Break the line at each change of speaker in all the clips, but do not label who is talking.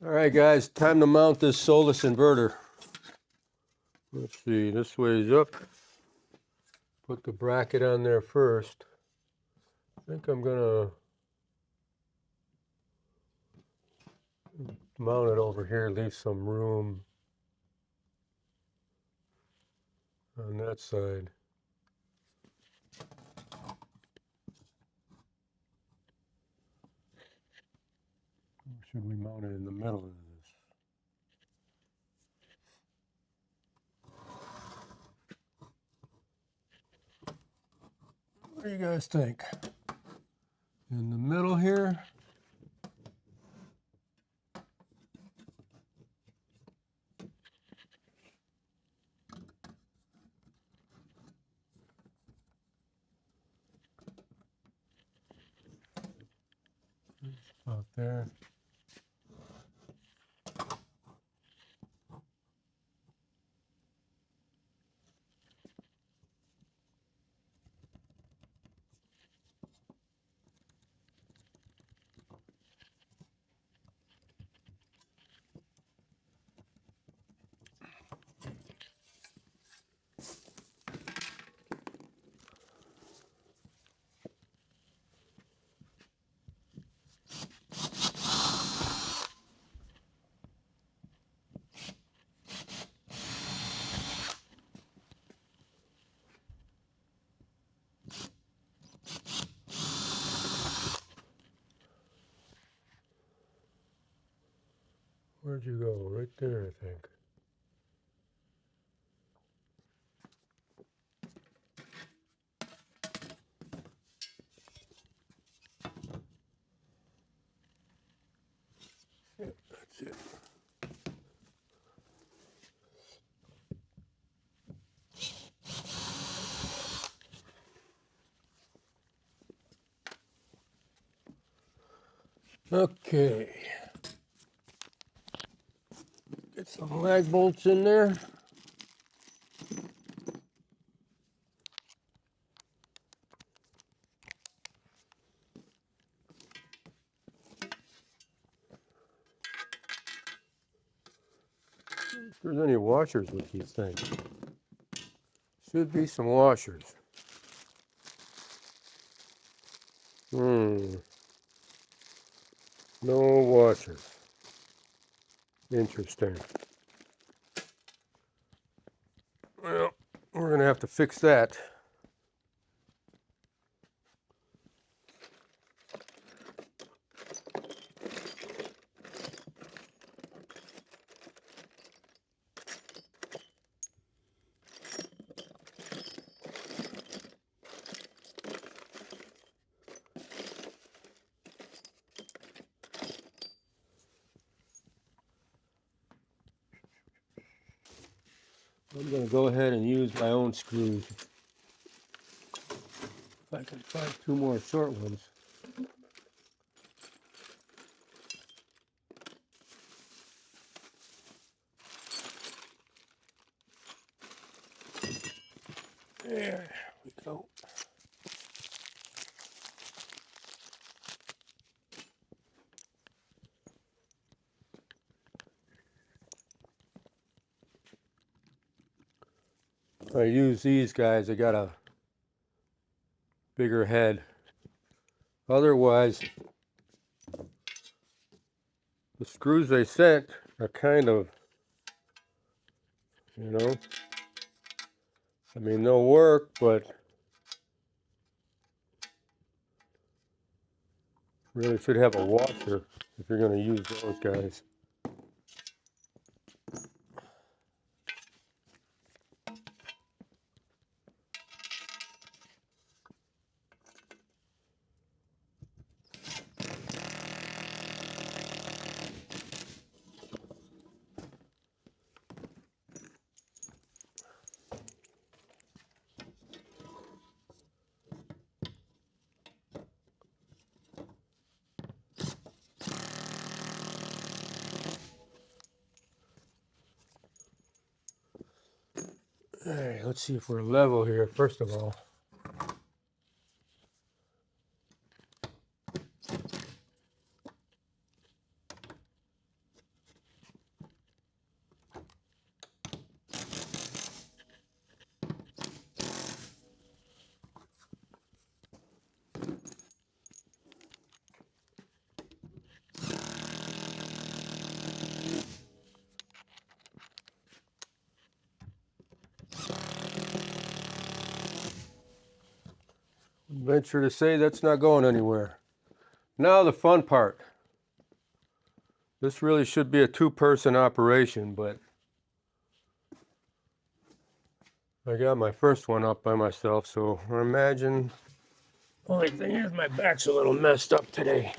All right, guys, time to mount this Solis inverter. Let's see, this way is up. Put the bracket on there first. I think I'm gonna mount it over here, leave some room on that side. Or should we mount it in the middle of this? What do you guys think? In the middle here? Out there. Where'd you go? Right there, I think. Yep, that's it. Okay. Get some lag bolts in there. If there's any washers with these things. Should be some washers. No washers. Interesting. Well, we're gonna have to fix that. I'm going to go ahead and use my own screws. If I can find two more short ones. There we go. I use these guys, I got a bigger head. Otherwise, the screws they sent are kind of, I mean, they'll work, but really should have a washer if you're going to use those guys. All right, let's see if we're level here, first of all. venture to say that's not going anywhere. Now the fun part. This really should be a two-person operation, but I got my first one up by myself, so I imagine. Only thing is my back's a little messed up today.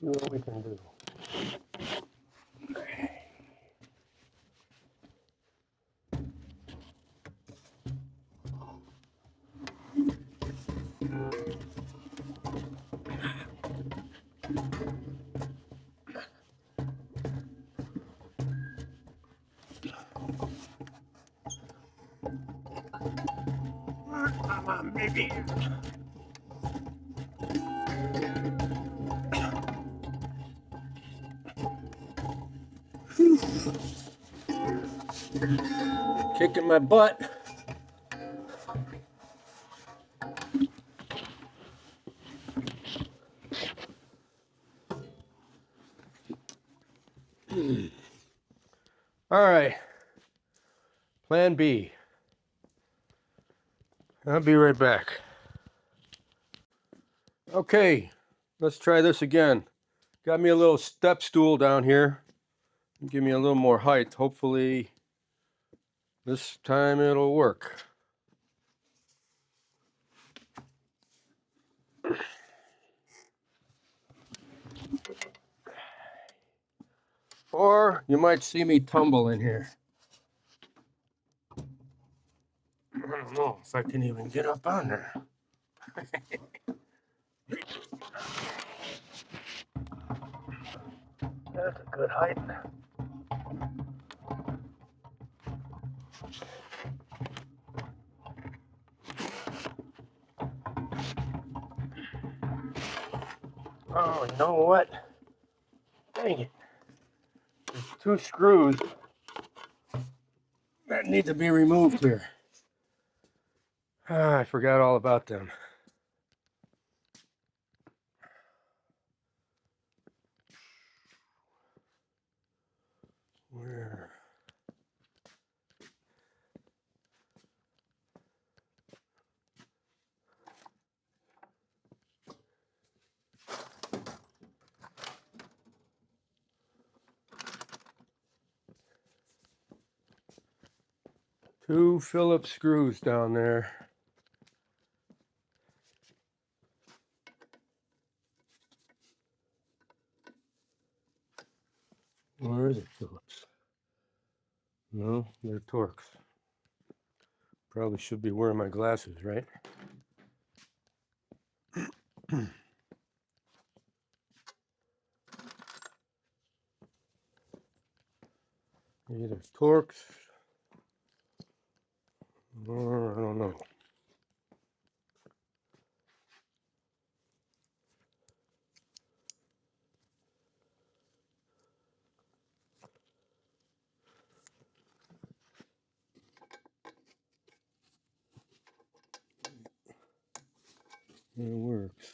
See what we can do. Come on, baby. Kicking my butt. All right. Plan B. I'll be right back. Okay, let's try this again. Got me a little step stool down here. Give me a little more height. Hopefully this time it'll work. Or you might see me tumble in here. I don't know if I can even get up on there. That's a good height. Oh, you know what? Dang it. There's two screws that need to be removed here. I forgot all about them. Where? Two Phillips screws down there. Where is it, Phillips? No, they're Torx. Probably should be wearing my glasses, right? Either Torx or I don't know. It works.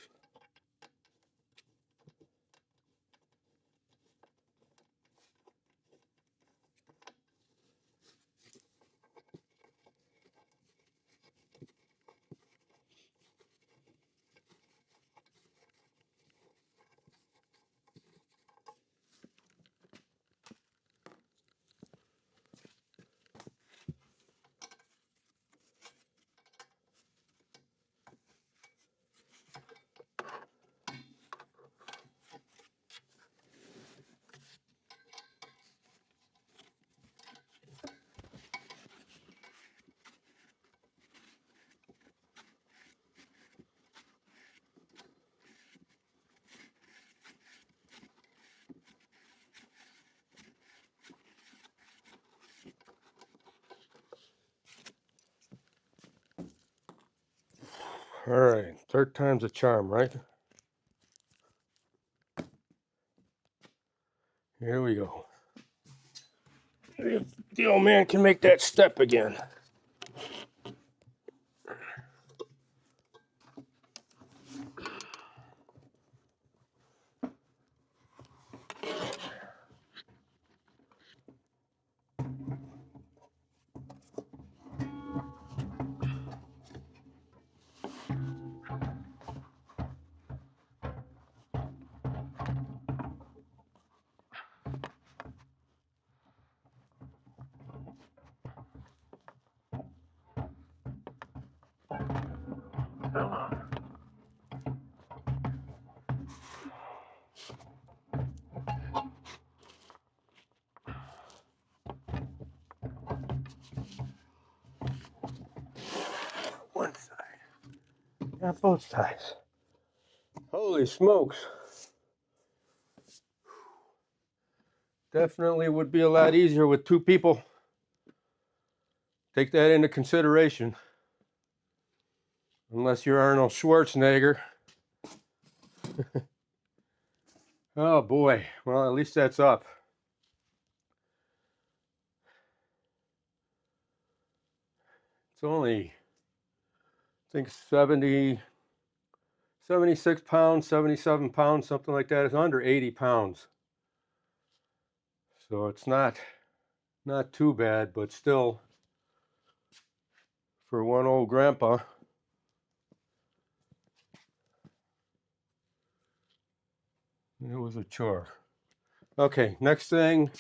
All right, third time's a charm, right? Here we go. If the old man can make that step again. Not both sides. Holy smokes. Definitely would be a lot easier with two people. Take that into consideration. Unless you're Arnold Schwarzenegger. Oh boy. Well, at least that's up. It's only, I think 76 pounds, 77 pounds, something like that. It's under 80 pounds. So it's not too bad, but still, for one old grandpa, it was a chore. Okay, next thing,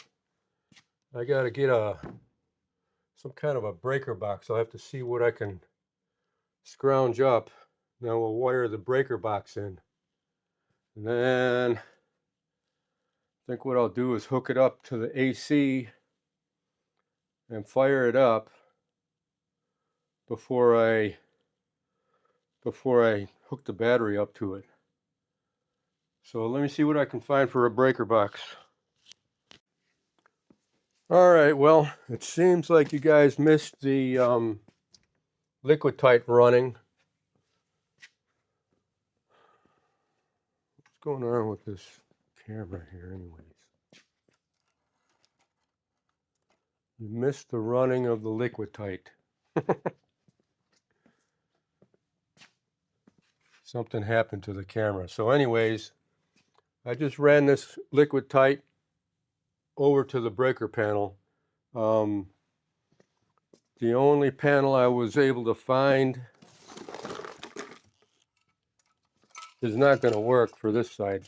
I gotta get some kind of a breaker box. I'll have to see what I can scrounge up. Then we'll wire the breaker box in. And then I think what I'll do is hook it up to the AC and fire it up before I hook the battery up to it. So let me see what I can find for a breaker box. All right, well, it seems like you guys missed the liquid tight running. What's going on with this camera here anyways? You missed the running of the liquid tight. Something happened to the camera. So anyways, I just ran this liquid tight over to the breaker panel. The only panel I was able to find is not going to work for this side.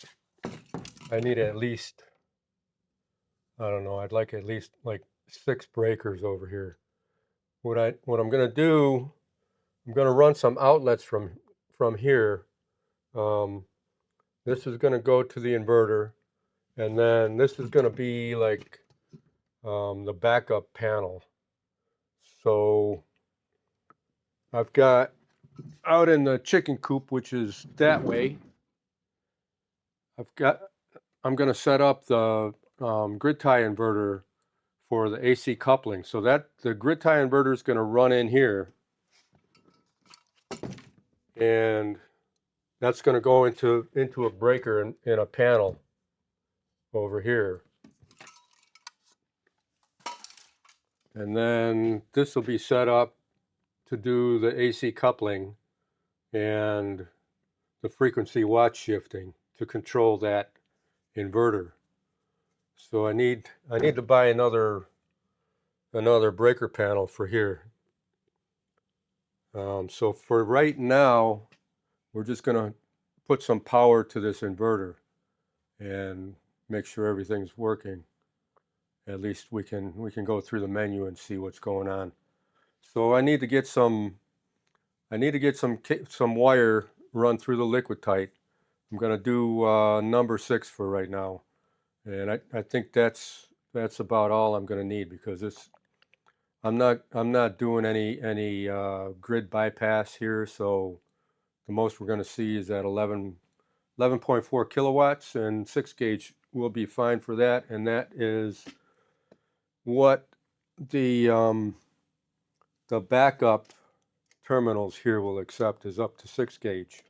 I need at least, I don't know, I'd like at least like 6 breakers over here. What I'm going to do, I'm going to run some outlets from here. This is going to go to the inverter, and then this is going to be like the backup panel. So I've got out in the chicken coop, which is that way, I'm going to set up the grid tie inverter for the AC coupling. So that the grid tie inverter is going to run in here, and that's going to go into a breaker in a panel over here. And then this will be set up to do the AC coupling and the frequency watch shifting to control that inverter. So I need to buy another breaker panel for here. So for right now, we're just going to put some power to this inverter and make sure everything's working. At least we can go through the menu and see what's going on. So I need to get some wire run through the liquid tight. I'm going to do number 6 for right now, and I think that's about all I'm going to need, because I'm not doing any grid bypass here, so the most we're going to see is at 11.4 kilowatts, and 6 gauge will be fine for that, and that is what the backup terminals here will accept, is up to 6 gauge.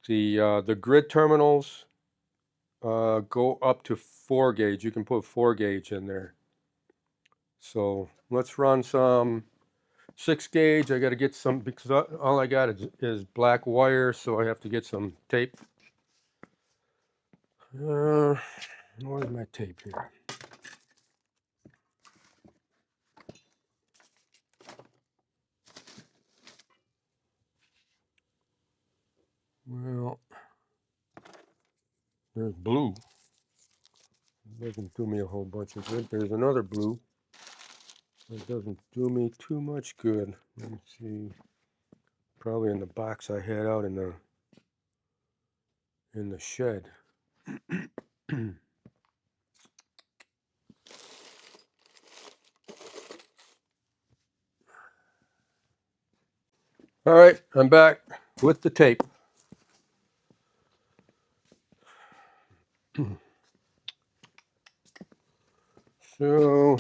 The grid terminals go up to 4 gauge. You can put 4 gauge in there. So let's run some 6 gauge. I got to get some, because all I got is black wire, so I have to get some tape. Where's my tape here? Well, there's blue. It doesn't do me a whole bunch of good. There's another blue. It doesn't do me too much good. Let me see. Probably in the box I had out in the shed. All right, I'm back. with the tape. So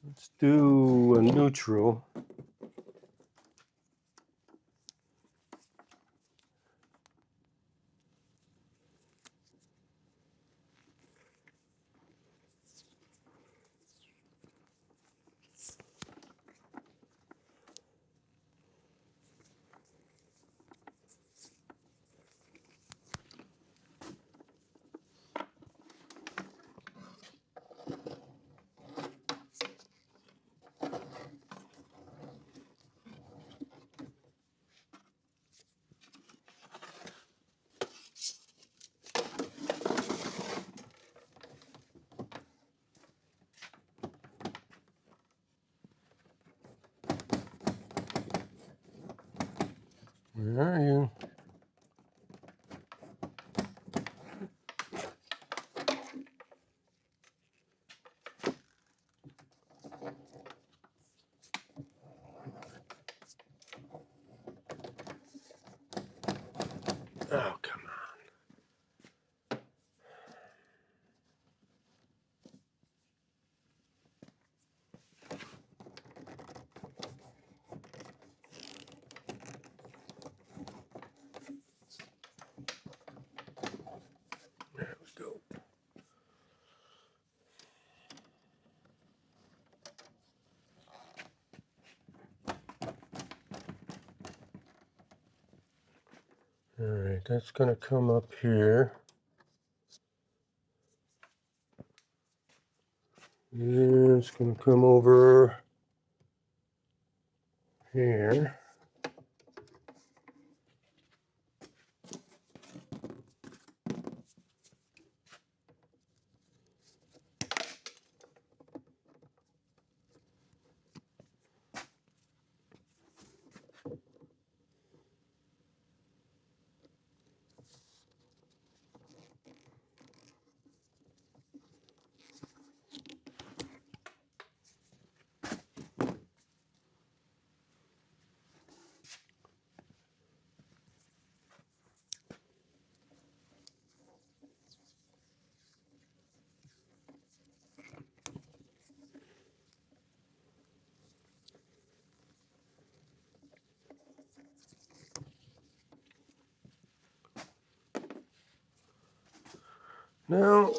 let's do a neutral. Where are you? Oh, come on. There we go. All right, that's going to come up here. And it's going to come over here. Now,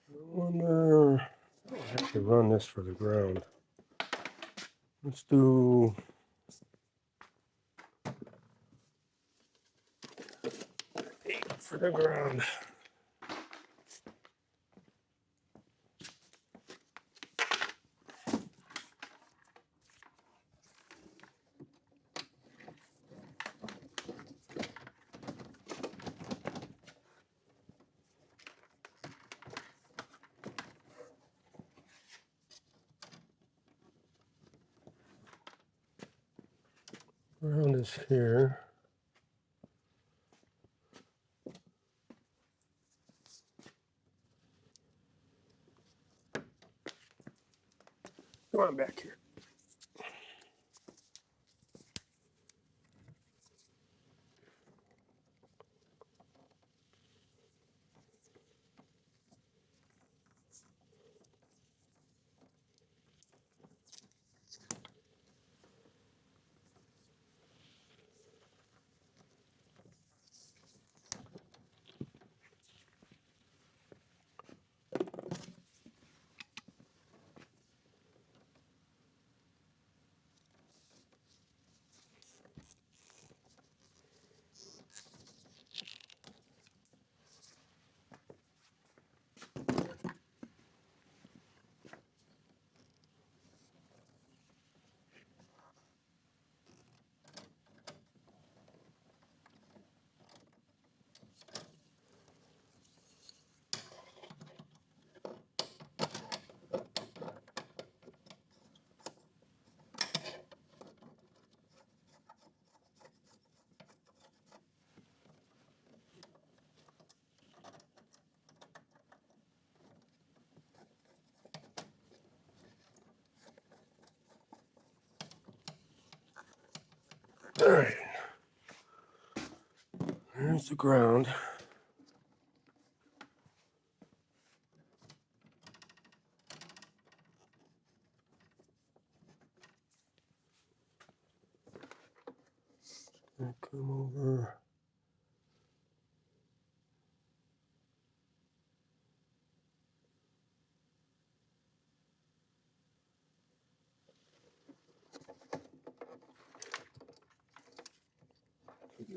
I wonder, I have to run this for the ground. Let's do for the ground. Ground is here. Come on back here. All right. There's the ground. I'll come over.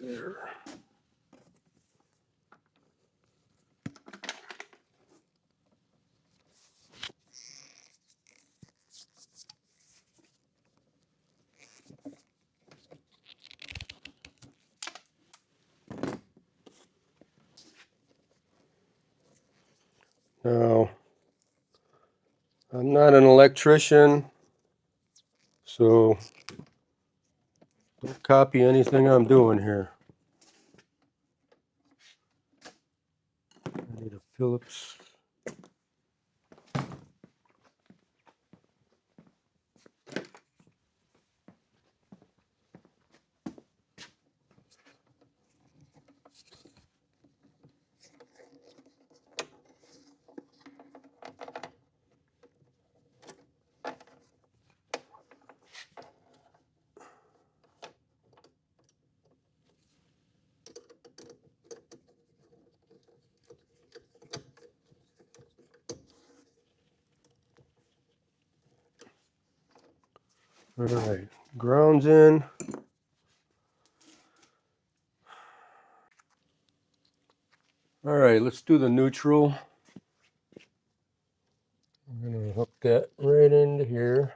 There. Now, I'm not an electrician, so don't copy anything I'm doing here. I need a Phillips. All right, ground's in. All right, let's do the neutral. I'm going to hook that right into here.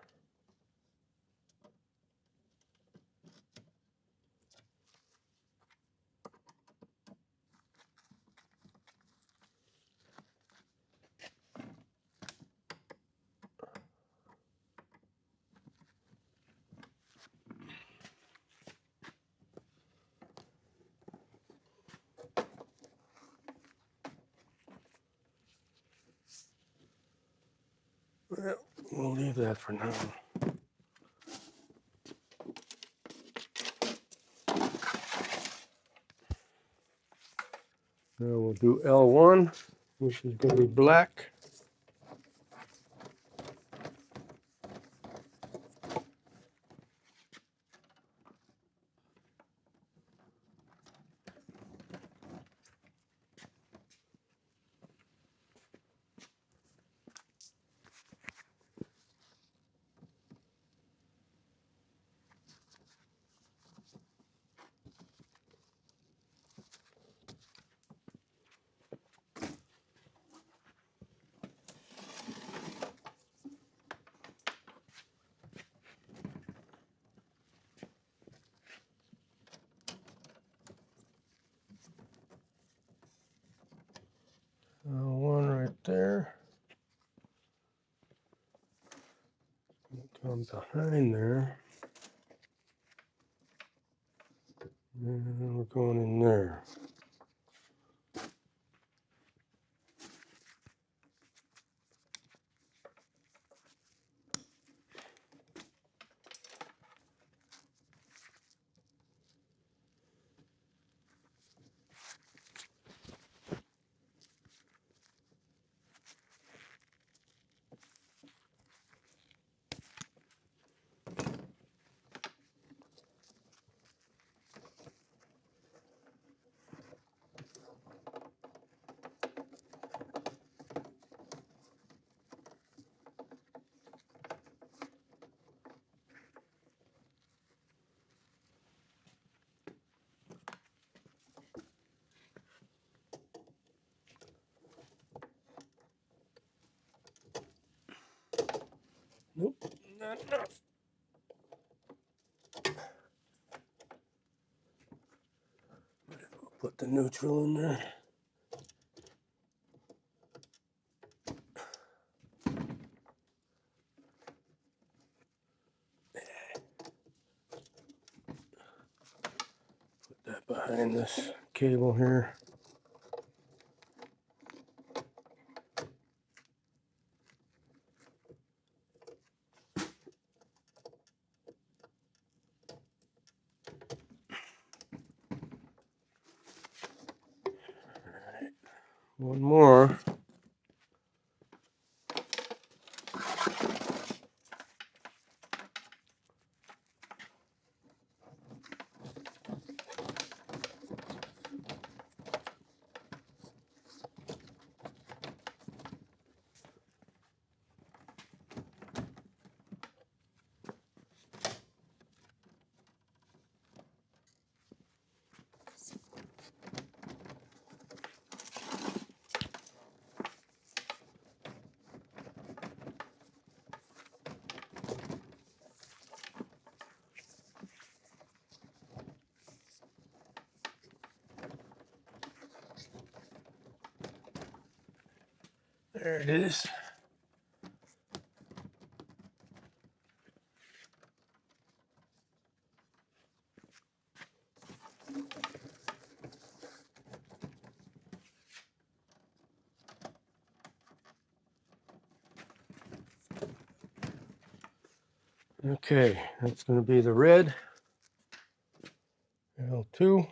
Well, we'll leave that for now. Now we'll do L1, which is going to be black. L1 right there. Come behind there. And we're going in there. Nope, not enough. Put the neutral in there. Put that behind this cable here. One more. There it is. Okay, that's going to be the red L2.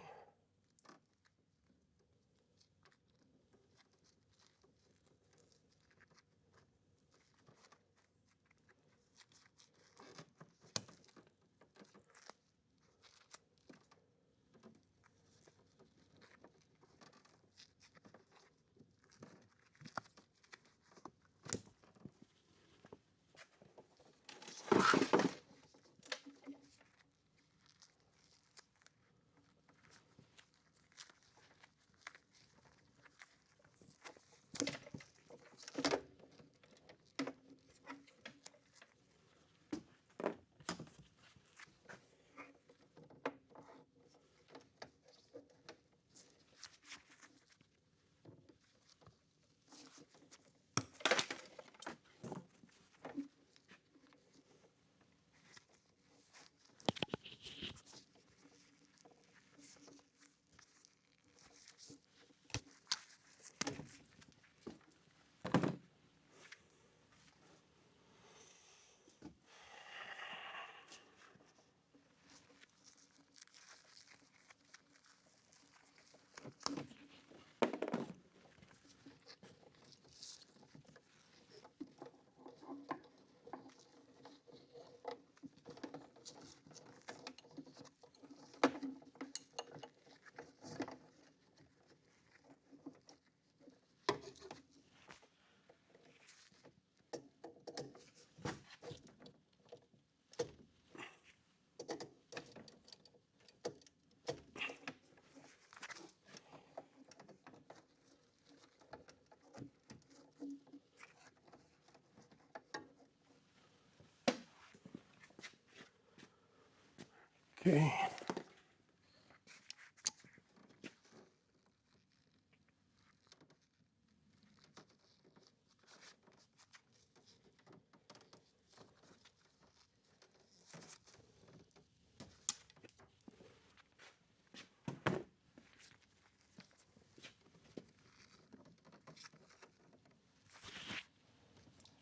Okay.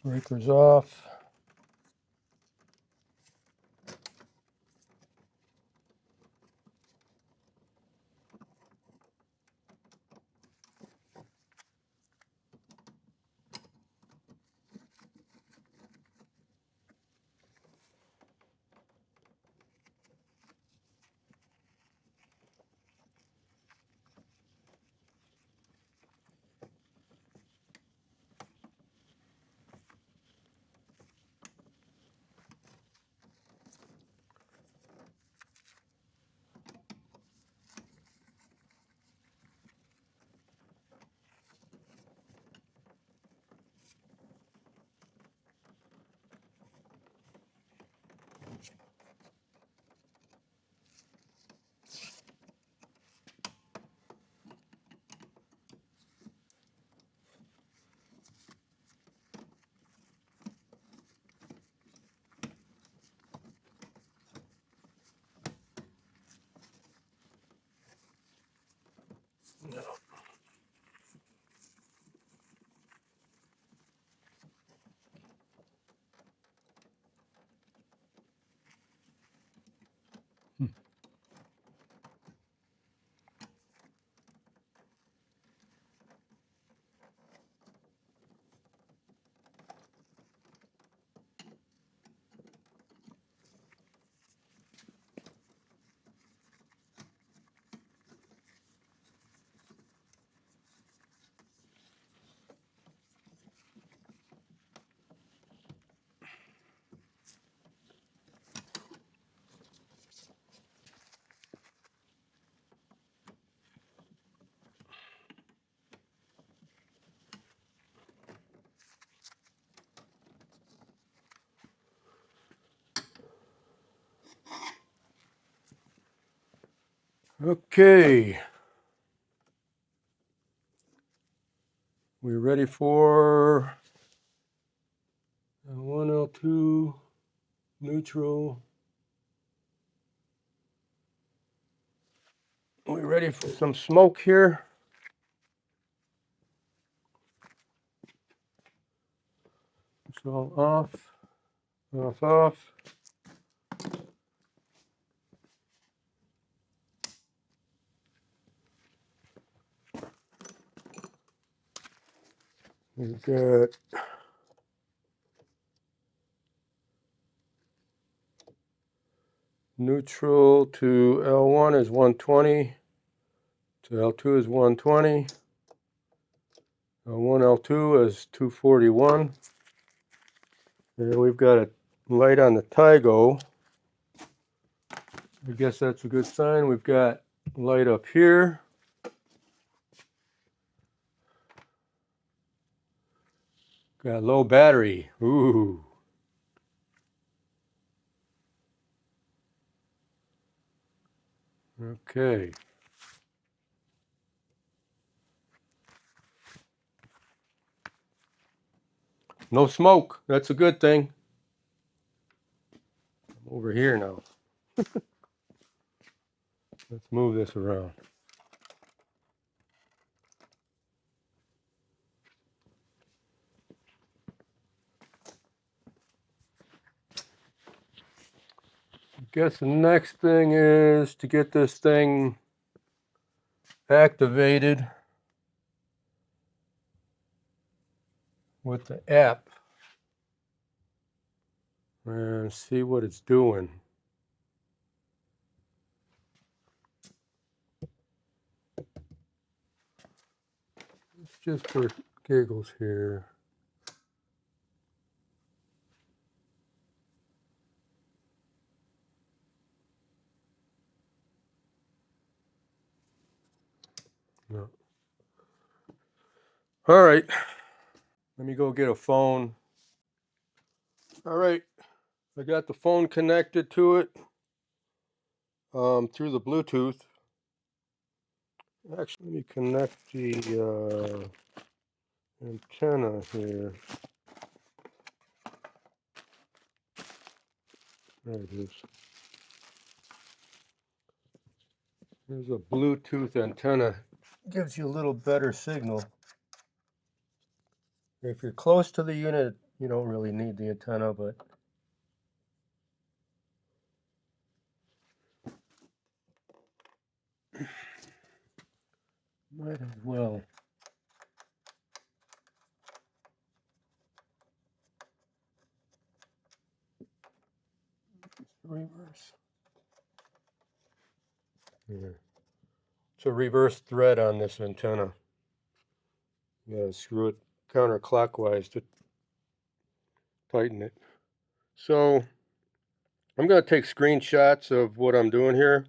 Breakers off. Okay. We're ready for L1, L2, neutral. We're ready for some smoke here. It's all off, off, off. We've got neutral to L1 is 120, to L2 is 120, L1, L2 is 241. And we've got a light on the Tygo. I guess that's a good sign. We've got light up here. Got low battery. Ooh. Okay. No smoke. That's a good thing. I'm over here now. Let's move this around. I guess the next thing is to get this thing activated with the app and see what it's doing. It's just for giggles here. No. All right. Let me go get a phone. All right. I got the phone connected to it through the Bluetooth. Actually, let me connect the antenna here. There it is. There's a Bluetooth antenna. Gives you a little better signal. If you're close to the unit, you don't really need the antenna, but might as well. Reverse. Yeah. It's a reverse thread on this antenna. You gotta screw it counterclockwise to tighten it. So I'm going to take screenshots of what I'm doing here.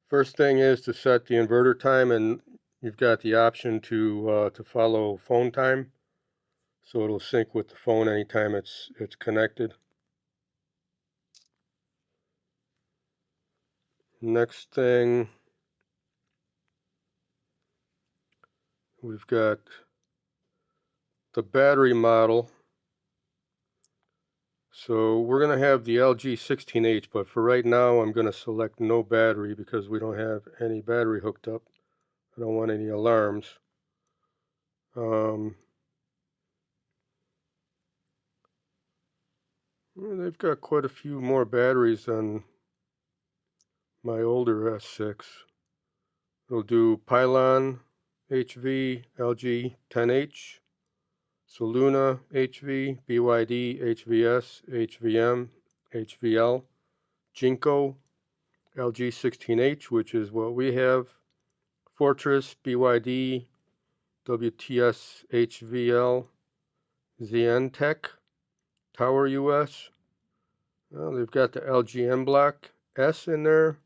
First thing is to set the inverter time, and you've got the option to follow phone time, so it'll sync with the phone anytime it's connected. Next thing, we've got the battery model. So we're going to have the LG 16H, but for right now I'm going to select no battery because we don't have any battery hooked up. I don't want any alarms. They've got quite a few more batteries than my older S6. It'll do Pylon HV, LG 10H, Soluna HV, BYD HVS, HVM, HVL, Jinko, LG 16H, which is what we have, Fortress, BYD, WTS, HVL, ZN Tech, Tower US. Well, they've got the LG M Block S in there,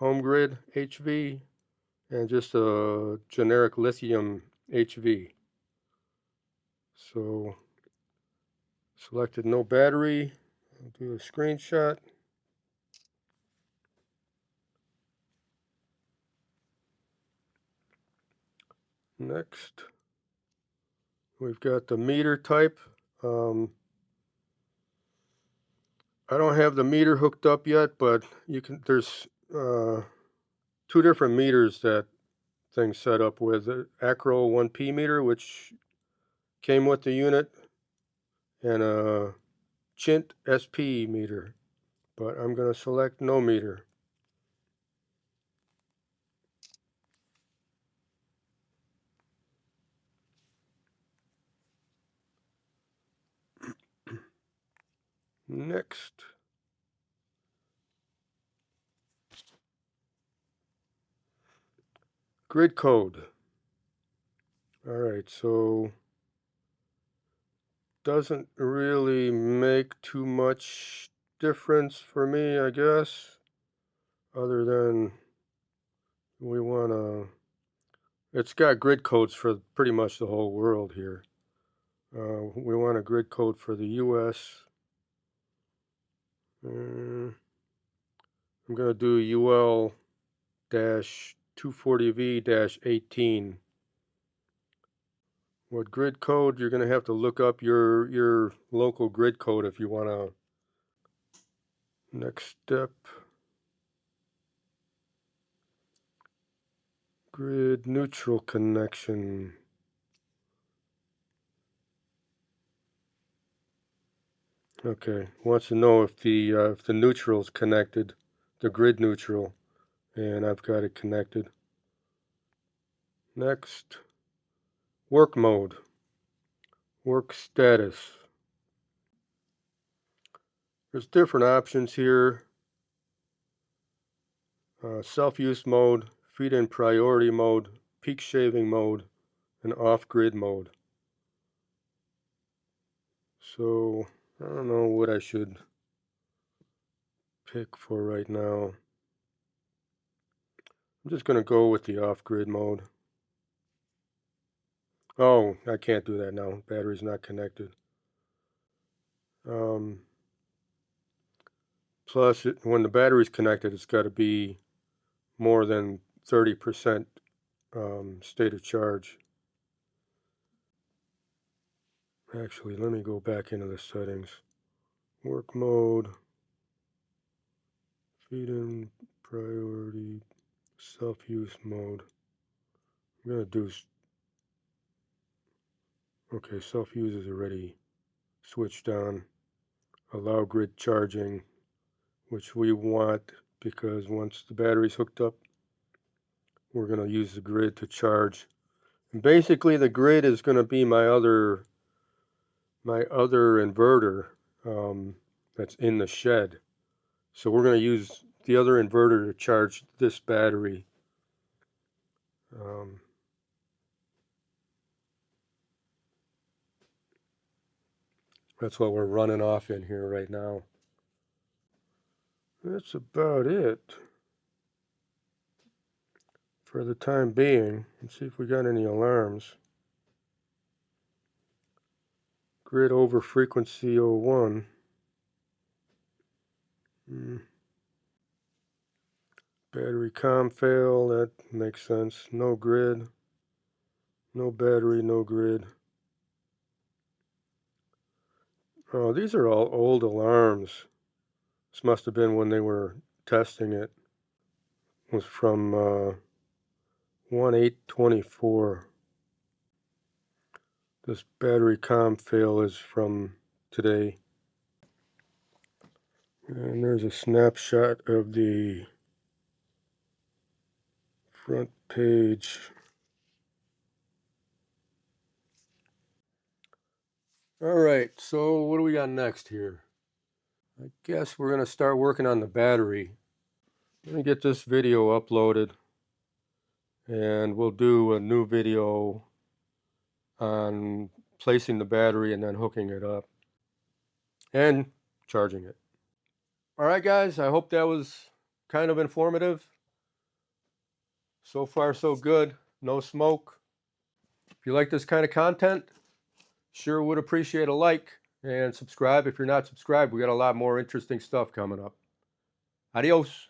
HomeGrid HV, and just a generic lithium HV. So selected no battery. I'll do a screenshot. Next, we've got the meter type. I don't have the meter hooked up yet, but there's 2 different meters that thing's set up with. The Acro 1P meter, which came with the unit, and a Chint SP meter, but I'm going to select no meter. Next, grid code. Alright, so doesn't really make too much difference for me, I guess, other than we want to, it's got grid codes for pretty much the whole world here. We want a grid code for the US. I'm going to do UL-240V-18. What grid code? You're going to have to look up your local grid code if you want to. Next step, grid neutral connection. Okay, wants to know if the neutral is connected, the grid neutral, and I've got it connected. Next, work mode, work status. There's different options here. Self-use mode, feed-in priority mode, peak shaving mode, and off-grid mode. So I don't know what I should pick for right now. I'm just going to go with the off-grid mode. Oh, I can't do that now. Battery's not connected. Plus, when the battery's connected, it's got to be more than 30% state of charge. Actually, let me go back into the settings. Work mode, feed-in priority, self-use mode. I'm going to do, okay, self-use is already switched on. Allow grid charging, which we want because once the battery's hooked up, we're going to use the grid to charge. And basically, the grid is going to be my other inverter that's in the shed. So we're going to use the other inverter to charge this battery. That's what we're running off in here right now. That's about it for the time being. Let's see if we got any alarms. Grid over frequency 01. Battery com fail, that makes sense. No grid. No battery, no grid. Oh, these are all old alarms. This must have been when they were testing it. It was from 1/8/24. This battery com fail is from today. And there's a snapshot of the front page. All right, so what do we got next here? I guess we're going to start working on the battery. Let me get this video uploaded, and we'll do a new video on placing the battery and then hooking it up and charging it. All right, guys, I hope that was kind of informative. So far, so good. No smoke. If you like this kind of content, sure would appreciate a like and subscribe if you're not subscribed. We got a lot more interesting stuff coming up. Adios.